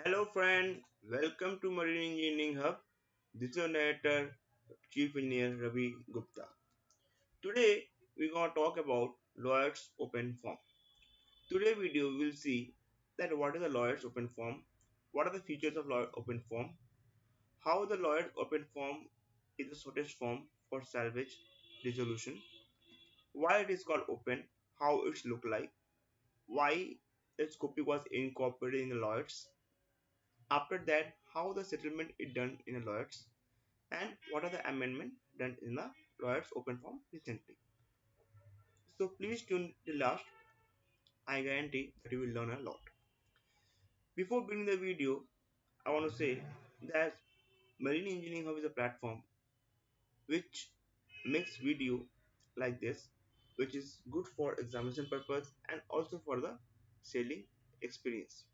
Hello friend, welcome to Marine Engineering Hub. This is your narrator, Chief Engineer Ravi Gupta. Today we're going to talk about Lloyd's Open Form. Today video we'll see that what is the Lloyd's Open Form, what are the features of Lloyd's Open Form, how the Lloyd's Open Form is the shortest form for salvage resolution, why it is called open, how it's look like, why its copy was incorporated in the Lloyd's. After that, how the settlement is done in the Lloyd's and what are the amendments done in the Lloyd's open form recently. So please tune till last. I guarantee that you will learn a lot. Before beginning the video, I want to say that Marine Engineering Hub is a platform which makes video like this, which is good for examination purpose and also for the sailing experience.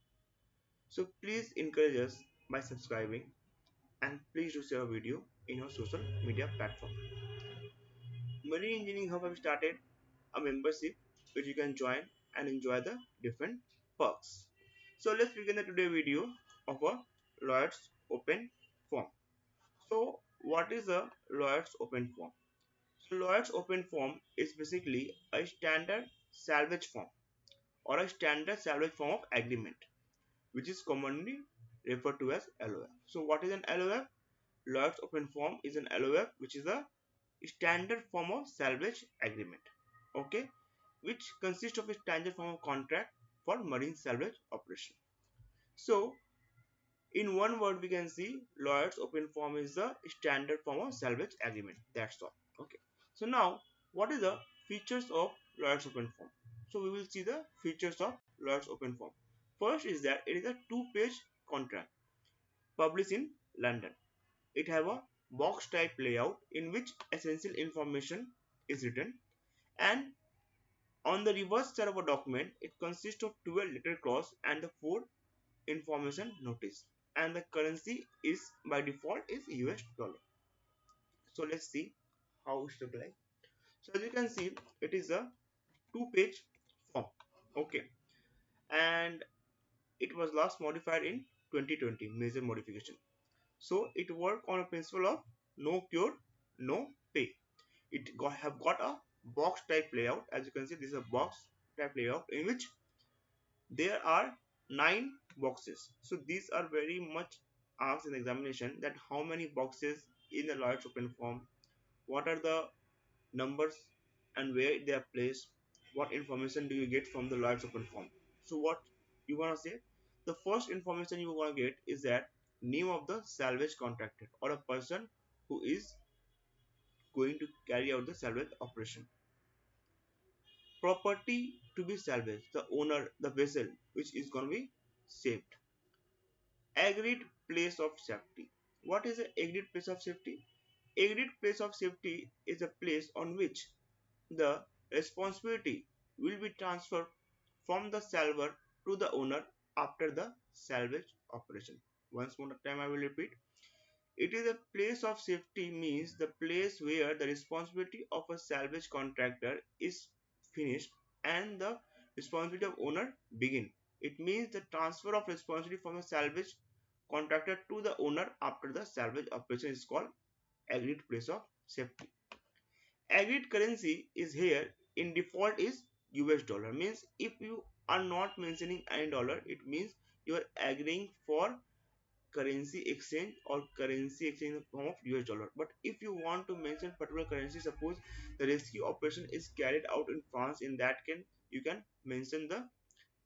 So please encourage us by subscribing and please do share a video in your social media platform. Marine Engineering Hub have started a membership which you can join and enjoy the different perks. So let's begin the today video of a Lloyd's open form. So what is a Lloyd's open form? So Lloyd's open form is basically a standard salvage form or a standard salvage form of agreement which is commonly referred to as LOF. So what is an LOF? Lloyd's open form is an LOF which is a standard form of salvage agreement. Okay, which consists of a standard form of contract for marine salvage operation. So, in one word, we can see Lloyd's open form is the standard form of salvage agreement. That's all. Okay. So now, what is the features of Lloyd's open form? So we will see the features of Lloyd's open form. First is that it is a two-page contract published in London. It have a box type layout in which essential information is written, and on the reverse side of a document, it consists of 12 letter clause and the 4 information notice. And the currency is by default is US dollar. So let's see how it look like. So as you can see, it is a two-page form. Okay, and it was last modified in 2020, major modification. So it work on a principle of no cure, no pay. Have got a box type layout. As you can see, this is a box type layout in which there are 9 boxes. So these are very much asked in examination that how many boxes in the Lloyd's open form, what are the numbers and where they are placed, what information do you get from the Lloyd's open form. So what you want to say, the first information you want to get is that name of the salvage contractor or a person who is going to carry out the salvage operation. Property to be salvaged, the owner, the vessel which is going to be saved. Agreed place of safety. What is an agreed place of safety? Agreed place of safety is a place on which the responsibility will be transferred from the salver to the owner after the salvage operation. Once more time I will repeat. It is a place of safety means the place where the responsibility of a salvage contractor is finished and the responsibility of owner begin. It means the transfer of responsibility from a salvage contractor to the owner after the salvage operation is called agreed place of safety. Agreed currency is here in default is US dollar, means if you are not mentioning any dollar, it means you are agreeing for currency exchange or currency exchange in the form of US dollar. But if you want to mention particular currency, suppose the rescue operation is carried out in France, in that case you can mention the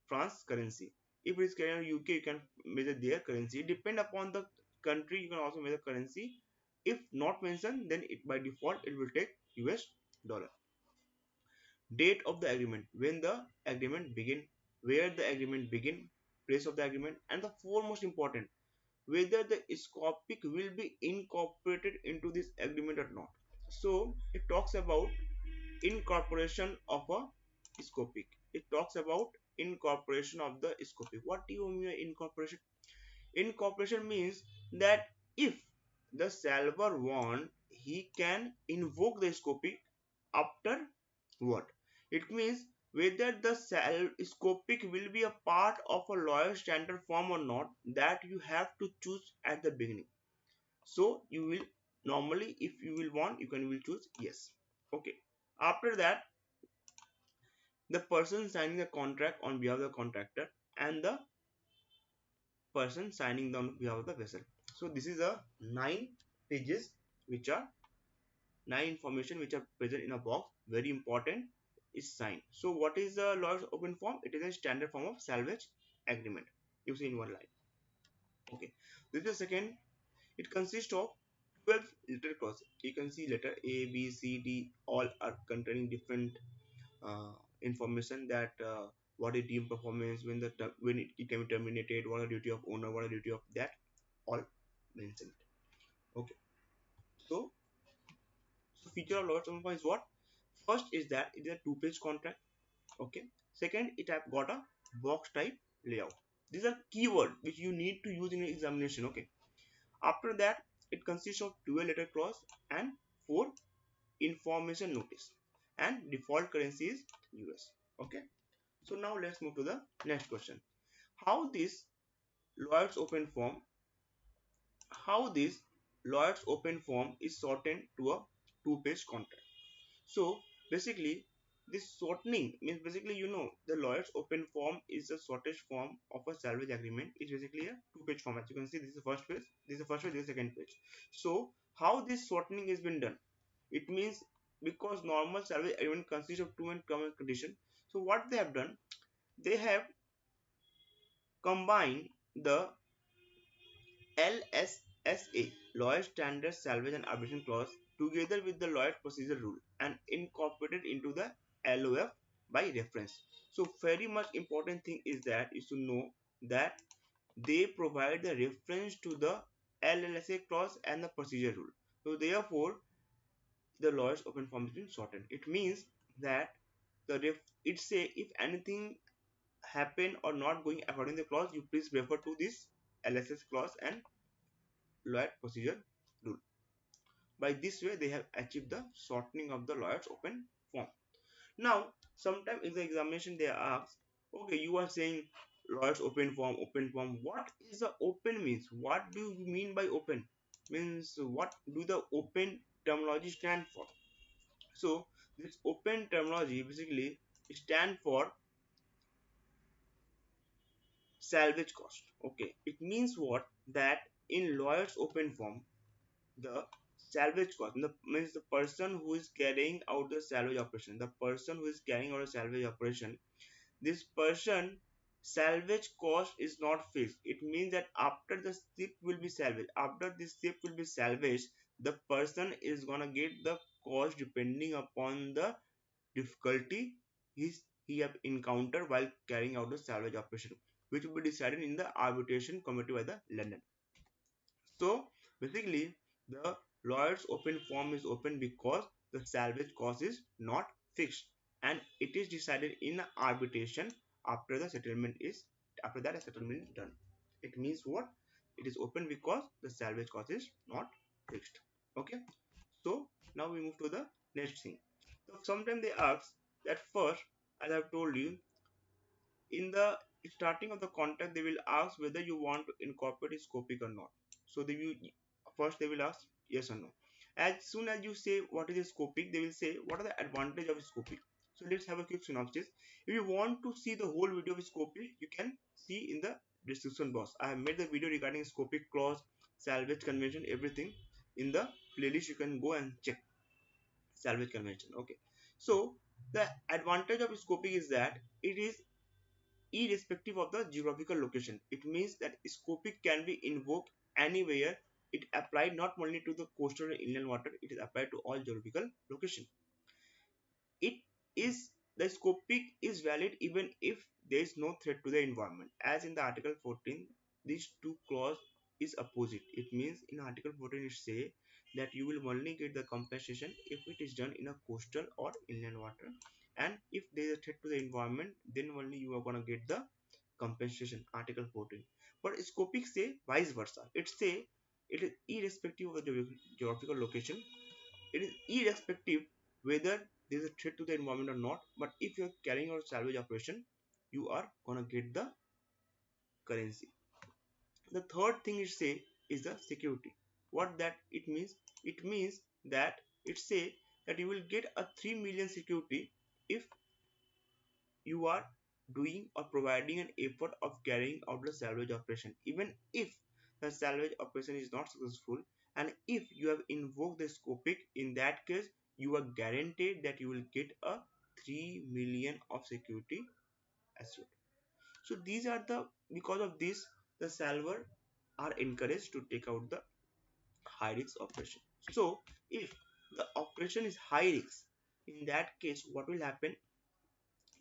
France currency. If it is carried out in UK, you can measure their currency. Depend upon the country, you can also measure currency. If not mentioned, then it by default it will take US dollar. Date of the agreement, when the agreement begin, where the agreement begin, place of the agreement, and the four most important, whether the Scopic will be incorporated into this agreement or not. So it talks about incorporation of a Scopic. It talks about incorporation of the Scopic. What do you mean by incorporation? Incorporation means that if the salver want, he can invoke the Scopic after what? It means Whether the scopic will be a part of a lawyer standard form or not, that you have to choose at the beginning. So you will normally, if you will want, you can will choose yes. Okay. After that, the person signing the contract on behalf of the contractor and the person signing on behalf of the vessel. So this is a 9 pages which are 9 information which are present in a box. Very important is signed. So what is the lawyer's open form? It is a standard form of salvage agreement. You see in one line. Okay. This is the second. It consists of 12 letter clause. You can see letter A, B, C, D all are containing different information that what is deemed performance, when it can be terminated, what are duty of owner, what are duty of that, all mentioned. Okay. So, so feature of lawyer's open form is what? First is that it is a two-page contract. Okay. Second, it have got a box type layout. These are keyword which you need to use in your examination. Okay. After that, it consists of 12 letter clause and 4 information notice, and default currency is US. Okay. So now let's move to the next question. How this Lloyd's open form, how this Lloyd's open form is shortened to a two-page contract. So basically, this shortening means basically the Lloyd's open form is the shortest form of a salvage agreement. It's basically a two-page form. As you can see, this is the first page, this is the first page, this is the second page. So how this shortening has been done? It means because normal salvage agreement consists of two and common condition. So what they have done, they have combined the LSSA, Lloyd Standard Salvage and Arbitration Clause, together with the Lloyd Procedure Rule and incorporated into the LOF by reference. So very much important thing is that is to know that they provide the reference to the LLSA clause and the procedure rule. So therefore, the Lloyd's open form has been shortened. It means that it say if anything happen or not going according to the clause, you please refer to this LSS clause and Lloyd procedure rule. By this way, they have achieved the shortening of the Lloyd's open form. Now, sometimes in the examination they ask, okay, you are saying Lloyd's open form, open form. What is the open means? What do you mean by open? Means what do the open terminology stand for? So this open terminology basically stand for salvage cost. Okay, it means what? That in Lloyd's open form, the salvage cost means the person who is carrying out the salvage operation, the person who is carrying out a salvage operation, this person salvage cost is not fixed. It means that after the ship will be salvaged, after this ship will be salvaged, the person is gonna get the cost depending upon the difficulty he have encountered while carrying out the salvage operation, which will be decided in the arbitration committee by the London. So basically, the lawyer's open form is open because the salvage cost is not fixed and it is decided in arbitration after the settlement is after that a settlement is done. It means what? It is open because the salvage cost is not fixed. Okay. So now we move to the next thing. So sometimes they ask that first, as I've told you, in the starting of the contract they will ask whether you want to incorporate Scopic or not. So first they will ask yes or no. As soon as you say what is a Scopic, they will say what are the advantage of Scopic. So let's have a quick synopsis. If you want to see the whole video of Scopic, you can see in the description box. I have made the video regarding Scopic clause, salvage convention, everything in the playlist. You can go and check salvage convention. Okay. So the advantage of Scopic is that it is irrespective of the geographical location. It means that Scopic can be invoked anywhere. It applied not only to the coastal and inland water, it is applied to all geographical location. It is the Scopic is valid even if there is no threat to the environment. As in the Article 14, these two clause is opposite. It means in Article 14 it say that you will only get the compensation if it is done in a coastal or inland water, and if there is a threat to the environment, then only you are gonna get the compensation. Article 14. But Scopic say vice versa. It say it is irrespective of the geographical location. It is irrespective whether there is a threat to the environment or not. But if you are carrying out salvage operation, you are gonna get the currency. The third thing it say is the security. What that it means? It means that it say that you will get a 3 million security if you are doing or providing an effort of carrying out the salvage operation, even if the salvage operation is not successful, and if you have invoked the Scopic, in that case you are guaranteed that you will get a 3 million of security assured. So these are the, because of this, the salver are encouraged to take out the high risk operation. So if the operation is high risk, in that case what will happen?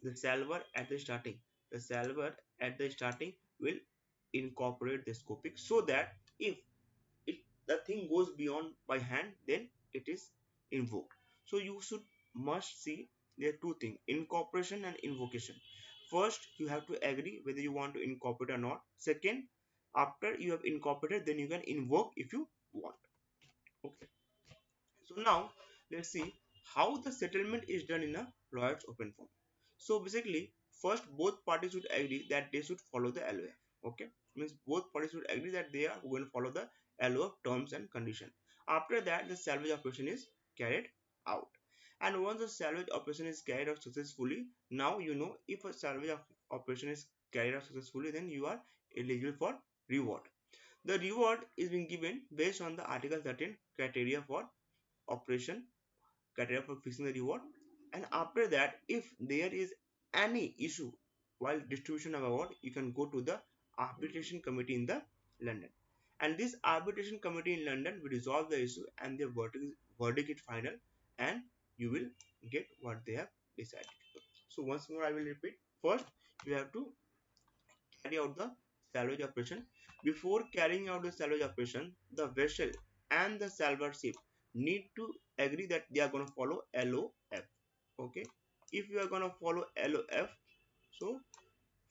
The salver at the starting, the salver at the starting will incorporate the Scopic, so that if it, the thing goes beyond by hand, then it is invoked. So you should must see there are two things: incorporation and invocation. First you have to agree whether you want to incorporate or not. Second, after you have incorporated, then you can invoke if you want. Okay, so now let's see how the settlement is done in a Lloyd's open form. So basically, first both parties should agree that they should follow the LOF. Okay, means both parties should agree that they are going to follow the LOF terms and condition. After that, the salvage operation is carried out. And once the salvage operation is carried out successfully, now you know if a salvage operation is carried out successfully, then you are eligible for reward. The reward is being given based on the Article 13 criteria for operation, criteria for fixing the reward. And after that, if there is any issue while distribution of award, you can go to the arbitration committee in the London, and this arbitration committee in London will resolve the issue, and their verdict is final, and you will get what they have decided. So once more I will repeat. First you have to carry out the salvage operation. Before carrying out the salvage operation, the vessel and the salvor ship need to agree that they are going to follow LOF. Okay, if you are going to follow LOF, so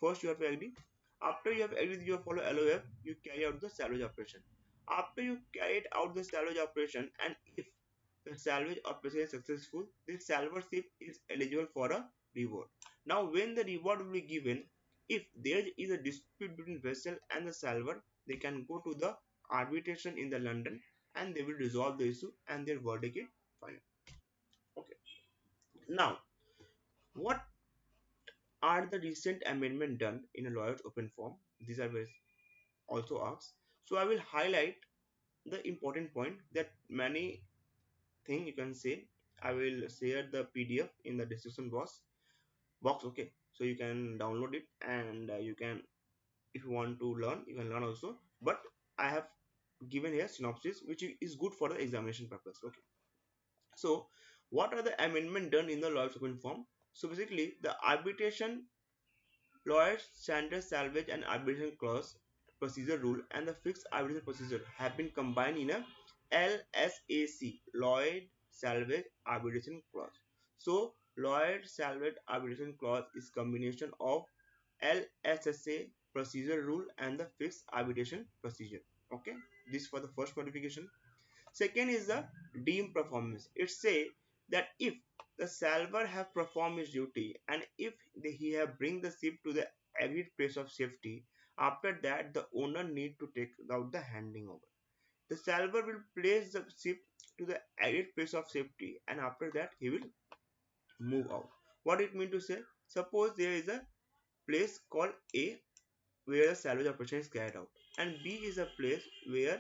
first you have to agree. After you have agreed you follow LOF, you carry out the salvage operation. After you carried out the salvage operation, and if the salvage operation is successful, the salvor ship is eligible for a reward. Now when the reward will be given, if there is a dispute between vessel and the salvor, they can go to the arbitration in the London, and they will resolve the issue, and their verdict is final. Okay. Now what are the recent amendment done in a Lloyd's open form? These are very also asked. So I will highlight the important point that many thing you can say. I will share the PDF in the description box. Okay, so you can download it, and you can, if you want to learn, you can learn also. But I have given here synopsis which is good for the examination purpose. Okay, so what are the amendment done in the Lloyd's open form? So basically the arbitration, Lloyd's standard salvage and arbitration clause procedure rule, and the fixed arbitration procedure have been combined in a LSAC, Lloyd Salvage Arbitration Clause. So Lloyd Salvage Arbitration Clause is combination of LSSA procedure rule and the fixed arbitration procedure. Okay, this for the first modification. Second is the deemed performance. It say that if the salver have performed his duty, and if he have bring the ship to the agreed place of safety, after that the owner need to take out the handing over. The salver will place the ship to the agreed place of safety, and after that he will move out. What it mean to say? Suppose there is a place called A where the salvage operation is carried out, and B is a place where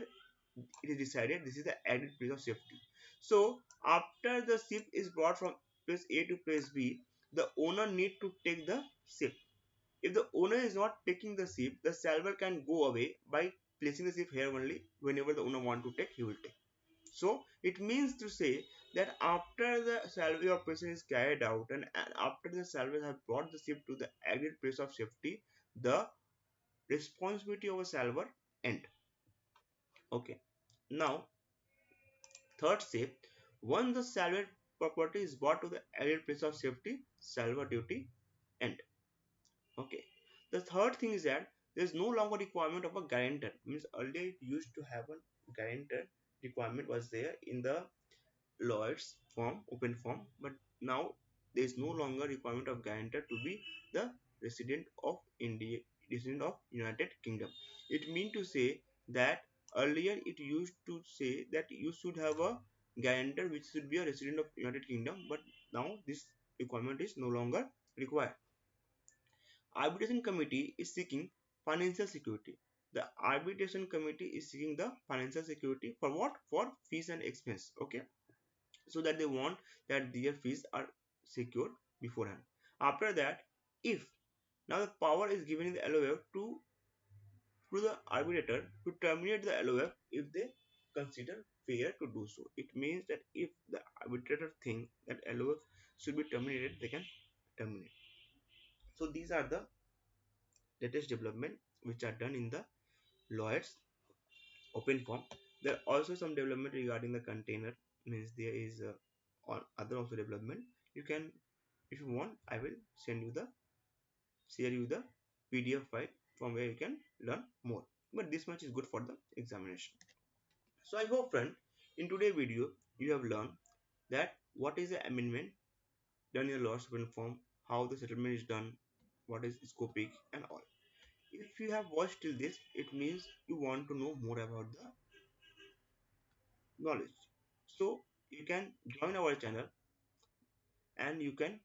it is decided this is the added place of safety. So after the ship is brought from place A to place B, the owner need to take the ship. If the owner is not taking the ship, the salver can go away by placing the ship here only. Whenever the owner want to take, he will take. So it means to say that after the salvage operation is carried out, and after the salvage have brought the ship to the agreed place of safety, the responsibility of a salver end. Okay. Now third step, once the salvage property is brought to the added place of safety, salvor duty end. Okay. The third thing is that there is no longer requirement of a guarantor. Means earlier it used to have a guarantor requirement was there in the Lloyd's form, open form, but now there is no longer requirement of guarantor to be the resident of India, resident of United Kingdom. It means to say that earlier it used to say that you should have a guarantor which should be a resident of United Kingdom, but now this requirement is no longer required. Arbitration committee is seeking financial security. The arbitration committee is seeking the financial security for what? For fees and expense. Okay, so that they want that their fees are secured beforehand. After that, if now the power is given in the LOF to the arbitrator to terminate the LOF if they consider fair to do so. It means that if the arbitrator think that LOF should be terminated, they can terminate. So these are the latest development which are done in the Lloyd's open form. There are also some development regarding the container, means there is other also development. You can, if you want, I will send you the share you the PDF file from where you can learn more, but this much is good for the examination. So I hope friend, in today's video you have learned that what is the amendment done in the Lloyd's open form, how the settlement is done, what is scopic and all. If you have watched till this, it means you want to know more about the knowledge. So you can join our channel and you can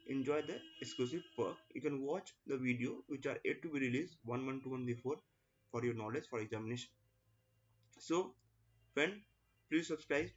enjoy the exclusive perk. You can watch the video which are yet to be released 1 month, 2 months before for your knowledge for examination. So friend, please subscribe